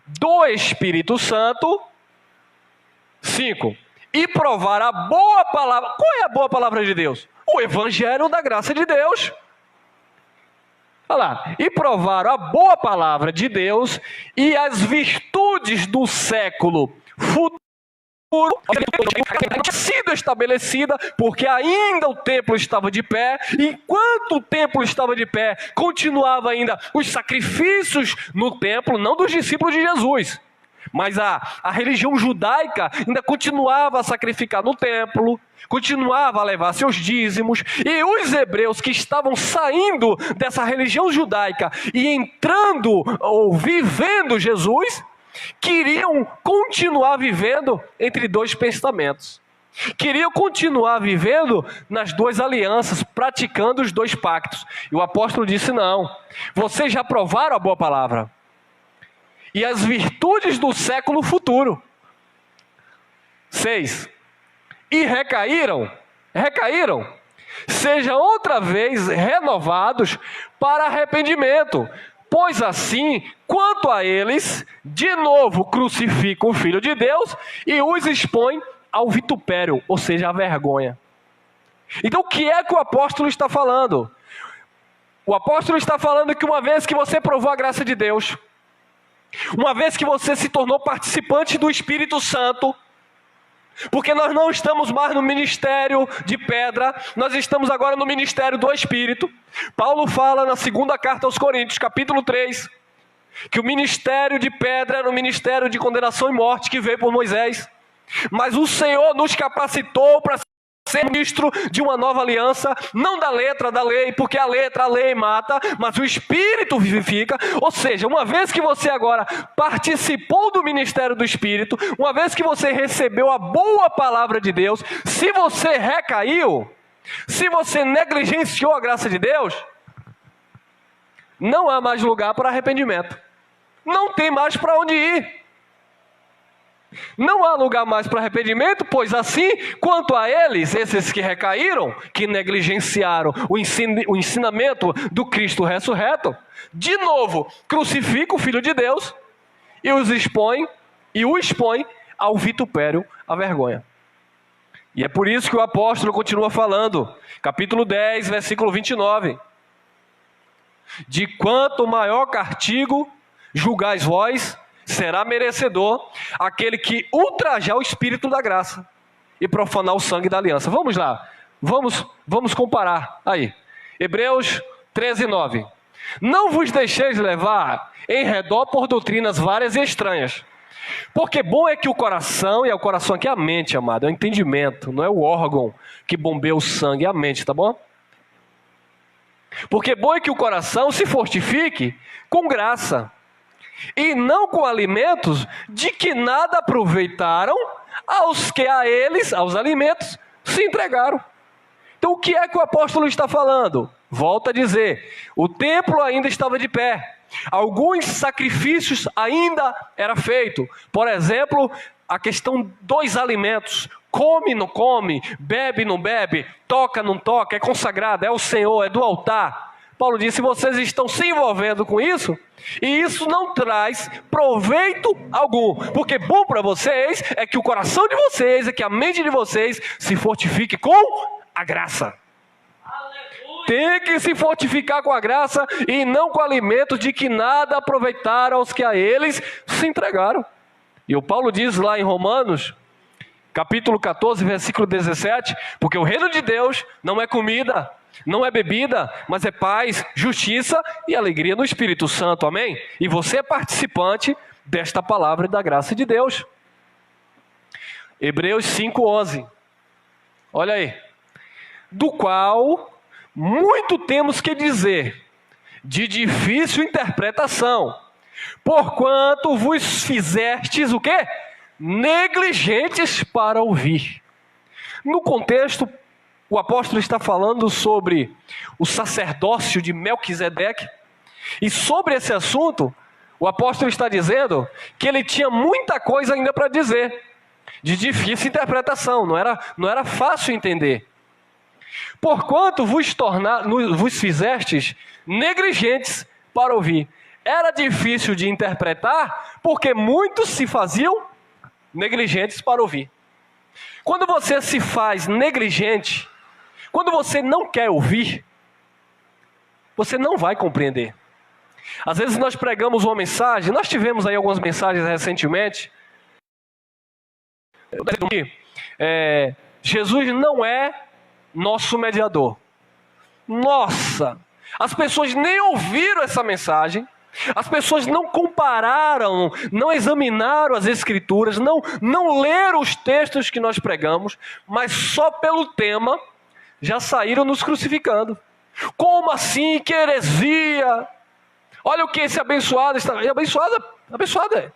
do Espírito Santo. 5. E provar a boa palavra. Qual é a boa palavra de Deus? O evangelho da graça de Deus. Olha lá. E provar a boa palavra de Deus e as virtudes do século futuro sido estabelecida, porque ainda o templo estava de pé. Enquanto o templo estava de pé, continuava ainda os sacrifícios no templo, não dos discípulos de Jesus, mas a religião judaica ainda continuava a sacrificar no templo, continuava a levar seus dízimos, e os hebreus que estavam saindo dessa religião judaica e entrando ou vivendo Jesus, queriam continuar vivendo entre dois pensamentos. Queriam continuar vivendo nas duas alianças, praticando os dois pactos. E o apóstolo disse: não, vocês já provaram a boa palavra e as virtudes do século futuro. 6. E recaíram, sejam outra vez renovados para arrependimento, pois assim, quanto a eles, de novo crucificam o Filho de Deus e os expõem ao vitupério, ou seja, à vergonha. Então o que é que o apóstolo está falando? O apóstolo está falando que uma vez que você provou a graça de Deus, uma vez que você se tornou participante do Espírito Santo, porque nós não estamos mais no ministério de pedra, nós estamos agora no ministério do Espírito. Paulo fala na segunda carta aos Coríntios, capítulo 3, que o ministério de pedra era o ministério de condenação e morte que veio por Moisés. Mas o Senhor nos capacitou para ser ministro de uma nova aliança, não da letra da lei, porque a lei mata, mas o Espírito vivifica. Ou seja, uma vez que você agora participou do ministério do Espírito, uma vez que você recebeu a boa palavra de Deus, se você recaiu, se você negligenciou a graça de Deus, não há mais lugar para arrependimento. Não tem mais para onde ir. Não há lugar mais para arrependimento, pois assim, quanto a eles, esses que recaíram, que negligenciaram o ensinamento do Cristo ressurreto, de novo, crucifica o Filho de Deus e o expõe ao vitupério, à vergonha. E é por isso que o apóstolo continua falando, capítulo 10, versículo 29. De quanto maior castigo julgais vós, será merecedor aquele que ultrajar o Espírito da graça e profanar o sangue da aliança. Vamos lá, vamos comparar aí. Hebreus 13, 9. Não vos deixeis levar em redor por doutrinas várias e estranhas, porque bom é que o coração, e é o coração aqui é a mente, amado, é o entendimento, não é o órgão que bombeia o sangue, é a mente, tá bom? Porque bom é que o coração se fortifique com graça, e não com alimentos de que nada aproveitaram aos que a eles, aos alimentos, se entregaram. Então o que é que o apóstolo está falando? Volta a dizer, o templo ainda estava de pé, alguns sacrifícios ainda eram feitos. Por exemplo, a questão dos alimentos, come, não come, bebe, não bebe, toca, não toca, é consagrado, é o Senhor, é do altar. Paulo disse, vocês estão se envolvendo com isso, e isso não traz proveito algum, porque bom para vocês é que o coração de vocês, é que a mente de vocês se fortifique com a graça. Aleluia. Tem que se fortificar com a graça e não com alimentos de que nada aproveitaram aos que a eles se entregaram. E o Paulo diz lá em Romanos, capítulo 14, versículo 17, porque o reino de Deus não é comida, não é bebida, mas é paz, justiça e alegria no Espírito Santo, amém? E você é participante desta palavra da graça de Deus. Hebreus 5:11, olha aí. Do qual muito temos que dizer, de difícil interpretação, porquanto vos fizestes o quê? Negligentes para ouvir. No contexto, o apóstolo está falando sobre o sacerdócio de Melquisedeque, e sobre esse assunto, o apóstolo está dizendo que ele tinha muita coisa ainda para dizer, de difícil interpretação, não era fácil entender. Porquanto vos fizestes negligentes para ouvir. Era difícil de interpretar, porque muitos se faziam negligentes para ouvir. Quando você se faz negligente, quando você não quer ouvir, você não vai compreender. Às vezes nós pregamos uma mensagem, nós tivemos aí algumas mensagens recentemente, Jesus não é nosso mediador. Nossa, as pessoas nem ouviram essa mensagem, as pessoas não compararam, não examinaram as escrituras, não leram os textos que nós pregamos, mas só pelo tema já saíram nos crucificando. Como assim? Que heresia! Olha o que esse abençoado está... Abençoada.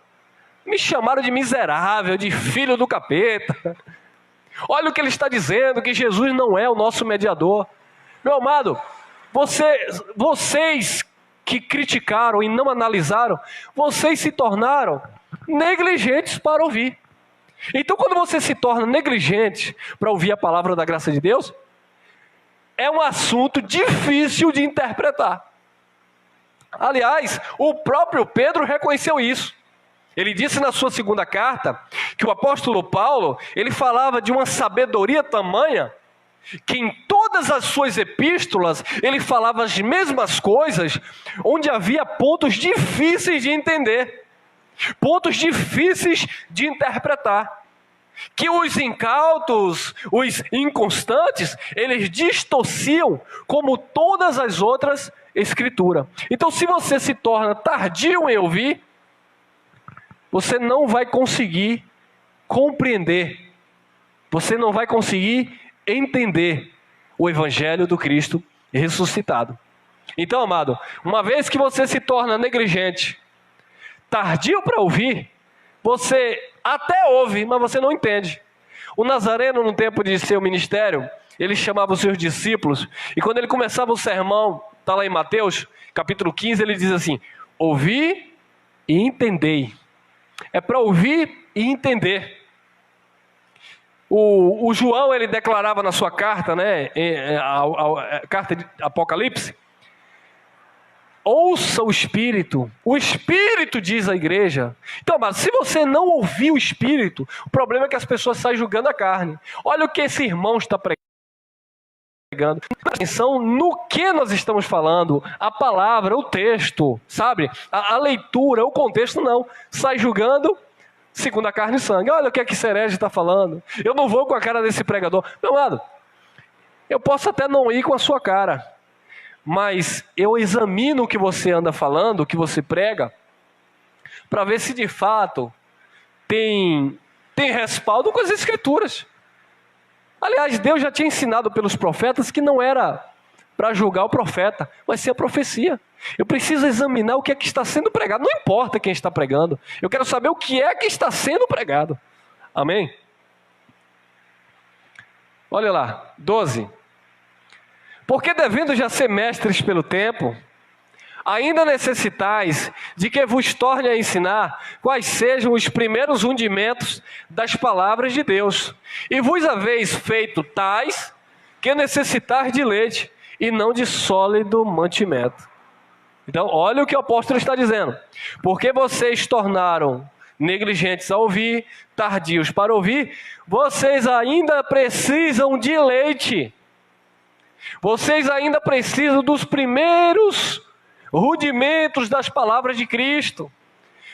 Me chamaram de miserável, de filho do capeta. Olha o que ele está dizendo, que Jesus não é o nosso mediador. Meu amado, vocês que criticaram e não analisaram, vocês se tornaram negligentes para ouvir. Então, quando você se torna negligente para ouvir a palavra da graça de Deus, é um assunto difícil de interpretar. Aliás, o próprio Pedro reconheceu isso. Ele disse na sua segunda carta que o apóstolo Paulo, ele falava de uma sabedoria tamanha que em todas as suas epístolas, ele falava as mesmas coisas, onde havia pontos difíceis de entender, pontos difíceis de interpretar, que os incautos, os inconstantes, eles distorciam como todas as outras escrituras. Então, se você se torna tardio em ouvir, você não vai conseguir compreender, você não vai conseguir entender o Evangelho do Cristo ressuscitado. Então, amado, uma vez que você se torna negligente, tardio para ouvir, você até ouve, mas você não entende. O Nazareno, no tempo de seu ministério, ele chamava os seus discípulos, e quando ele começava o sermão, está lá em Mateus, capítulo 15, ele diz assim: ouvi e entendei. É para ouvir e entender. O João, ele declarava na sua carta, né, a carta de Apocalipse: ouça o Espírito diz a igreja. Então, mas se você não ouvir o Espírito, o problema é que as pessoas saem julgando a carne. Olha o que esse irmão está pregando. Presta atenção no que nós estamos falando, a palavra, o texto, sabe? A leitura, o contexto, não. Sai julgando segundo a carne e sangue. Olha o que esse herege está falando. Eu não vou com a cara desse pregador. Meu amado, eu posso até não ir com a sua cara, mas eu examino o que você anda falando, o que você prega, para ver se de fato tem respaldo com as Escrituras. Aliás, Deus já tinha ensinado pelos profetas que não era para julgar o profeta, mas sim a profecia. Eu preciso examinar o que é que está sendo pregado. Não importa quem está pregando, eu quero saber o que é que está sendo pregado. Amém? Olha lá, 12. Porque devendo já ser mestres pelo tempo, ainda necessitais de que vos torne a ensinar quais sejam os primeiros rudimentos das palavras de Deus. E vos haveis feito tais que necessitais de leite e não de sólido mantimento. Então, olha o que o apóstolo está dizendo. Porque vocês tornaram negligentes a ouvir, tardios para ouvir, vocês ainda precisam de leite. Vocês ainda precisam dos primeiros rudimentos das palavras de Cristo.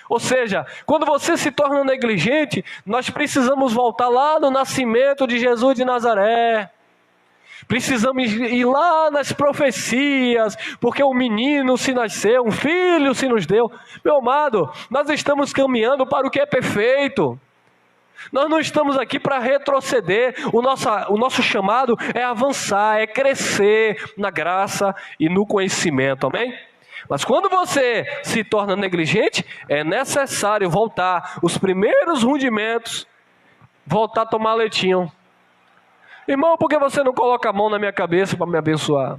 Ou seja, quando você se torna negligente, nós precisamos voltar lá no nascimento de Jesus de Nazaré. Precisamos ir lá nas profecias, porque um menino se nasceu, um filho se nos deu. Meu amado, nós estamos caminhando para o que é perfeito. Nós não estamos aqui para retroceder. O nosso chamado é avançar, é crescer na graça e no conhecimento, amém? Mas quando você se torna negligente, é necessário voltar os primeiros rudimentos, voltar a tomar leitinho. Irmão, por que você não coloca a mão na minha cabeça para me abençoar?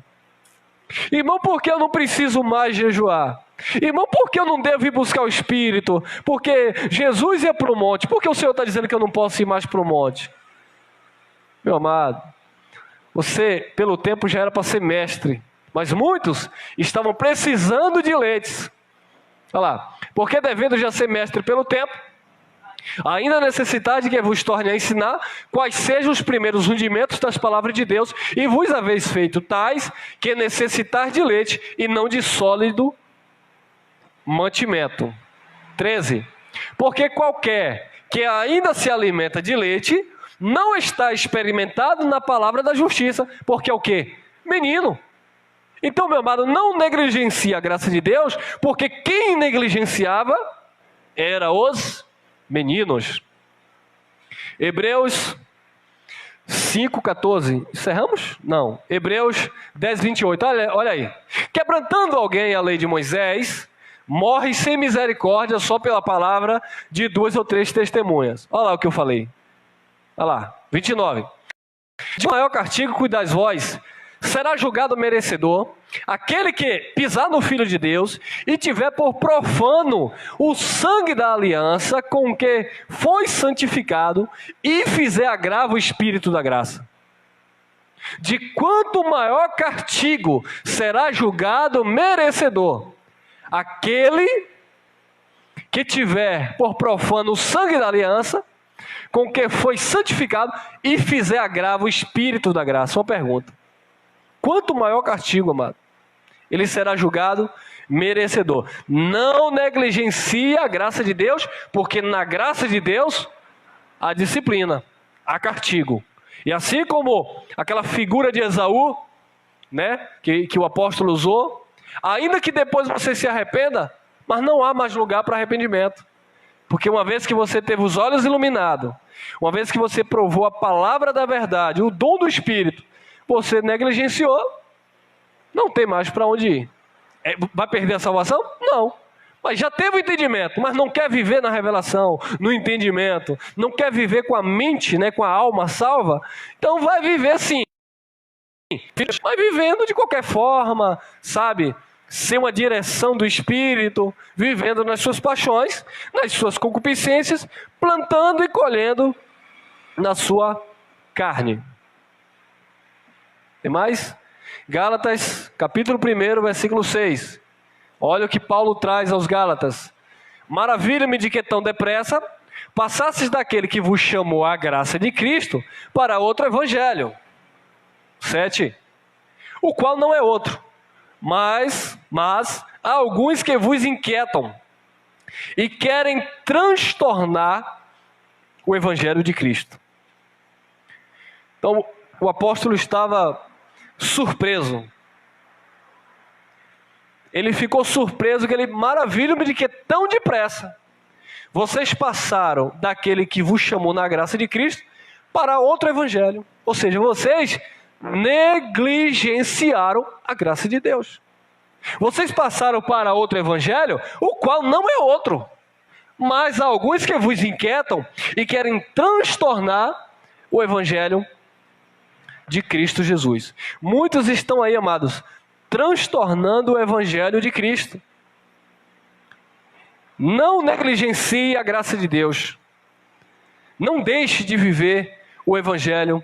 Irmão, por que eu não preciso mais jejuar? Irmão, por que eu não devo ir buscar o Espírito? Porque Jesus ia para o monte. Por que o Senhor está dizendo que eu não posso ir mais para o monte? Meu amado, você pelo tempo já era para ser mestre, mas muitos estavam precisando de leites. Olha lá, porque devendo já ser mestre pelo tempo, ainda necessitais que vos torne a ensinar quais sejam os primeiros rudimentos das palavras de Deus, e vos haveis feito tais que necessitais de leite e não de sólido mantimento. 13. Porque qualquer que ainda se alimenta de leite não está experimentado na palavra da justiça, porque é o quê? Menino. Então, meu amado, não negligencia a graça de Deus, porque quem negligenciava era os meninos. Hebreus 5,14. Encerramos? Não. Hebreus 10, 28. Olha aí. Quebrantando alguém a lei de Moisés, morre sem misericórdia só pela palavra de 2 ou 3 testemunhas. Olha lá o que eu falei. Olha lá. 29. De maior castigo cuidais vós, será julgado merecedor aquele que pisar no Filho de Deus e tiver por profano o sangue da aliança com que foi santificado e fizer agravo o Espírito da graça. De quanto maior castigo será julgado merecedor aquele que tiver por profano o sangue da aliança com que foi santificado e fizer agravo o Espírito da graça. Uma pergunta. quanto maior castigo, amado, ele será julgado merecedor. Não negligencie a graça de Deus, porque na graça de Deus há disciplina, há castigo. E assim como aquela figura de Esaú, né, que o apóstolo usou, ainda que depois você se arrependa, mas não há mais lugar para arrependimento. Porque uma vez que você teve os olhos iluminados, uma vez que você provou a palavra da verdade, o dom do Espírito, você negligenciou, não tem mais para onde ir. Vai perder a salvação? Não. Mas já teve o entendimento, mas não quer viver na revelação, no entendimento, não quer viver com a mente, né, com a alma salva, então vai viver sim. Vai vivendo de qualquer forma, sabe? Sem uma direção do Espírito, vivendo nas suas paixões, nas suas concupiscências, plantando e colhendo na sua carne. Tem mais? Gálatas, capítulo 1, versículo 6. Olha o que Paulo traz aos Gálatas. Maravilha-me de que tão depressa passasses daquele que vos chamou à graça de Cristo para outro evangelho. 7. O qual não é outro, mas há alguns que vos inquietam e querem transtornar o evangelho de Cristo. Então, o apóstolo estava surpreso. Ele ficou surpreso, que ele, maravilha-me de que tão depressa vocês passaram daquele que vos chamou na graça de Cristo para outro evangelho. Ou seja, vocês negligenciaram a graça de Deus. Vocês passaram para outro evangelho, o qual não é outro, mas há alguns que vos inquietam e querem transtornar o evangelho de Cristo Jesus. Muitos estão aí, amados, transtornando o evangelho de Cristo. Não negligencie a graça de Deus. Não deixe de viver o evangelho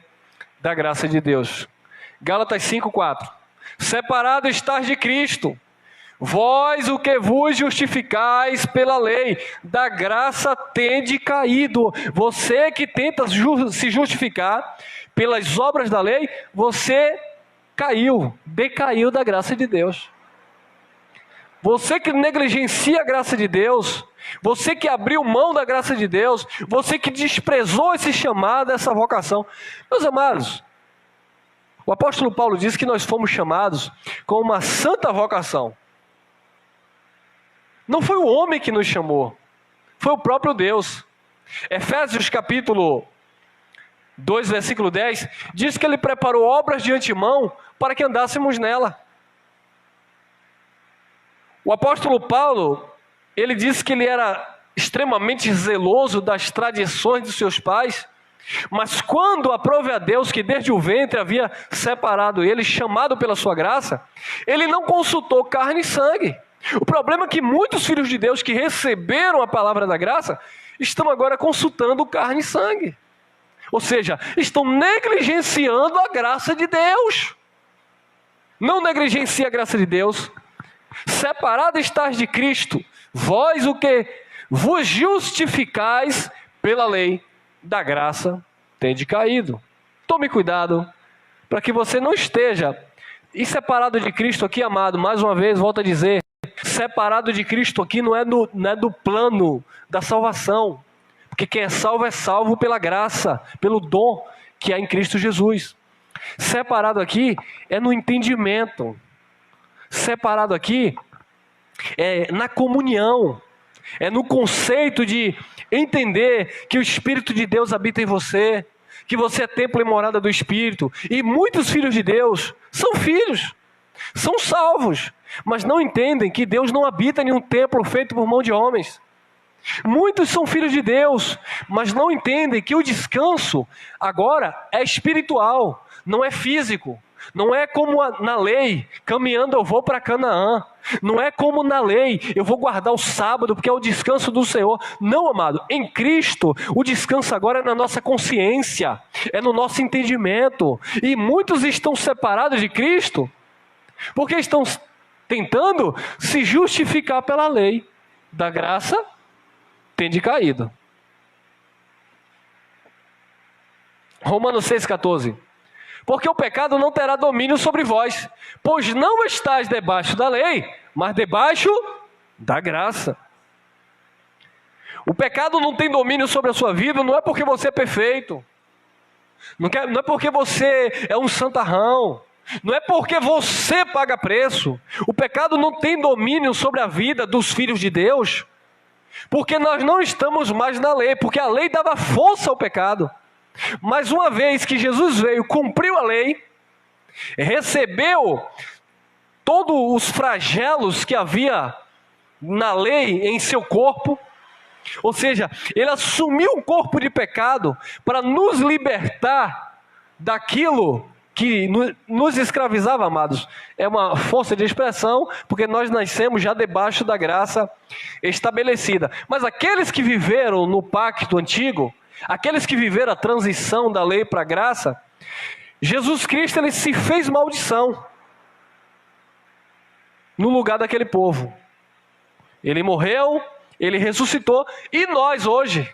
da graça de Deus. Gálatas 5:4. Separado estás de Cristo, vós o que vos justificais pela lei, da graça tende caído. Você que tenta se justificar pelas obras da lei, você decaiu da graça de Deus. Você que negligencia a graça de Deus, você que abriu mão da graça de Deus, você que desprezou esse chamado, essa vocação. Meus amados, o apóstolo Paulo diz que nós fomos chamados com uma santa vocação. Não foi o homem que nos chamou, foi o próprio Deus. Efésios capítulo 2, versículo 10, diz que ele preparou obras de antemão para que andássemos nela. O apóstolo Paulo, ele disse que ele era extremamente zeloso das tradições de seus pais, mas quando aprove a Deus que desde o ventre havia separado ele, chamado pela sua graça, ele não consultou carne e sangue. O problema é que muitos filhos de Deus que receberam a palavra da graça, estão agora consultando carne e sangue. Ou seja, estão negligenciando a graça de Deus. Não negligencie a graça de Deus. Separado estás de Cristo, vós o que vos justificais pela lei, da graça tende caído. Tome cuidado para que você não esteja. E separado de Cristo aqui, amado, mais uma vez, volto a dizer, separado de Cristo aqui não é do plano da salvação. Porque quem é salvo pela graça, pelo dom que há em Cristo Jesus. Separado aqui é no entendimento. Separado aqui é na comunhão. É no conceito de entender que o Espírito de Deus habita em você, que você é templo e morada do Espírito. E muitos filhos de Deus são filhos, são salvos, mas não entendem que Deus não habita em um templo feito por mão de homens. Muitos são filhos de Deus, mas não entendem que o descanso agora é espiritual, não é físico. Não é como na lei, caminhando eu vou para Canaã. Não é como na lei, eu vou guardar o sábado porque é o descanso do Senhor. Não, amado, em Cristo o descanso agora é na nossa consciência, é no nosso entendimento. E muitos estão separados de Cristo porque estão tentando se justificar pela lei. Da graça tende caído. Romanos 6,14. Porque o pecado não terá domínio sobre vós, pois não estáis debaixo da lei, mas debaixo da graça. O pecado não tem domínio sobre a sua vida, não é porque você é perfeito, não é porque você é um santarrão, não é porque você paga preço. O pecado não tem domínio sobre a vida dos filhos de Deus, porque nós não estamos mais na lei, porque a lei dava força ao pecado. Mas uma vez que Jesus veio, cumpriu a lei, recebeu todos os flagelos que havia na lei em seu corpo, ou seja, ele assumiu o corpo de pecado para nos libertar daquilo que nos escravizava, amados. É uma força de expressão, porque nós nascemos já debaixo da graça estabelecida. Mas aqueles que viveram no pacto antigo, aqueles que viveram a transição da lei para a graça, Jesus Cristo, ele se fez maldição no lugar daquele povo. Ele morreu, ele ressuscitou, e nós hoje,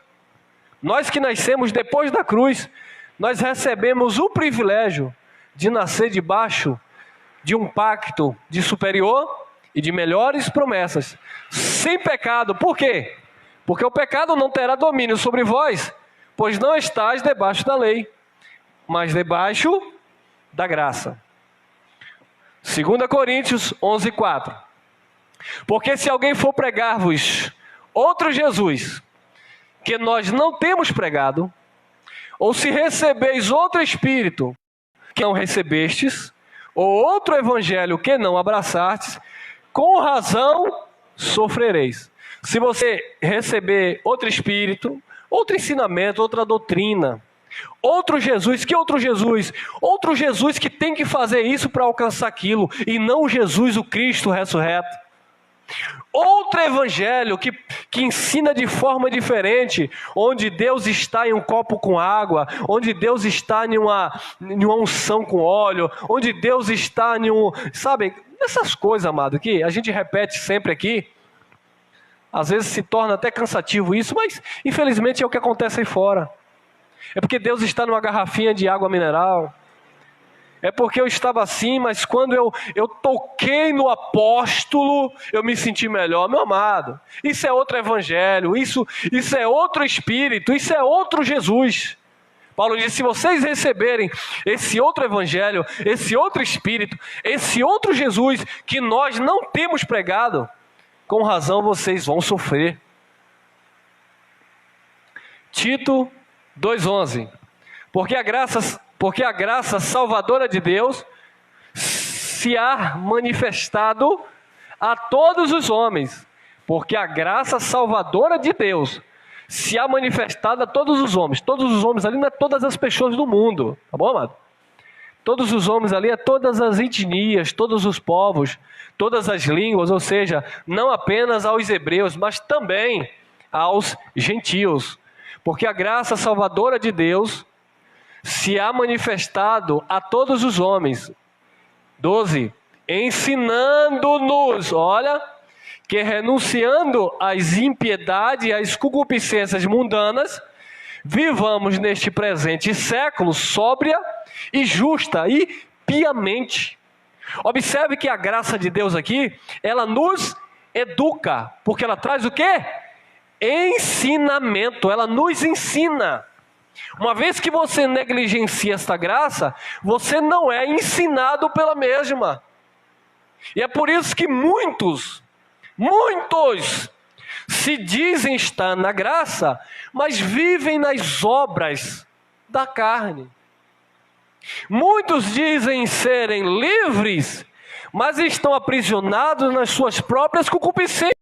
nós que nascemos depois da cruz, nós recebemos o privilégio de nascer debaixo de um pacto de superior e de melhores promessas, sem pecado. Por quê? Porque o pecado não terá domínio sobre vós, pois não estáis debaixo da lei, mas debaixo da graça. 2 Coríntios 11:4. Porque se alguém for pregar-vos outro Jesus, que nós não temos pregado, ou se recebeis outro Espírito, que não recebestes, ou outro Evangelho que não abraçastes, com razão sofrereis. Se você receber outro Espírito, outro ensinamento, outra doutrina, outro Jesus, que outro Jesus? Outro Jesus que tem que fazer isso para alcançar aquilo, e não Jesus, o Cristo ressurreto. Outro evangelho que ensina de forma diferente, onde Deus está em um copo com água, onde Deus está em uma unção com óleo, onde Deus está em um... Sabe, essas coisas, amado, que a gente repete sempre aqui. Às vezes se torna até cansativo isso, mas infelizmente é o que acontece aí fora. É porque Deus está numa garrafinha de água mineral. É porque eu estava assim, mas quando eu toquei no apóstolo, eu me senti melhor. Meu amado, isso é outro evangelho, isso é outro Espírito, isso é outro Jesus. Paulo diz, se vocês receberem esse outro evangelho, esse outro Espírito, esse outro Jesus, que nós não temos pregado, com razão vocês vão sofrer. Tito 2:11. Porque a graça salvadora de Deus se há manifestado a todos os homens. Porque a graça salvadora de Deus se há manifestado a todos os homens. Todos os homens ali não é todas as pessoas do mundo. Tá bom, amado? Todos os homens ali é todas as etnias, todos os povos, todas as línguas. Ou seja, não apenas aos hebreus, mas também aos gentios. Porque a graça salvadora de Deus se há manifestado a todos os homens. 12. Ensinando-nos, olha, que renunciando às impiedades e às concupiscências mundanas, vivamos neste presente século sóbria e justa e piamente. Observe que a graça de Deus aqui, ela nos educa, porque ela traz o quê? Ensinamento, ela nos ensina. Uma vez que você negligencia esta graça, você não é ensinado pela mesma. E é por isso que muitos se dizem estar na graça, mas vivem nas obras da carne. Muitos dizem serem livres, mas estão aprisionados nas suas próprias concupiscências.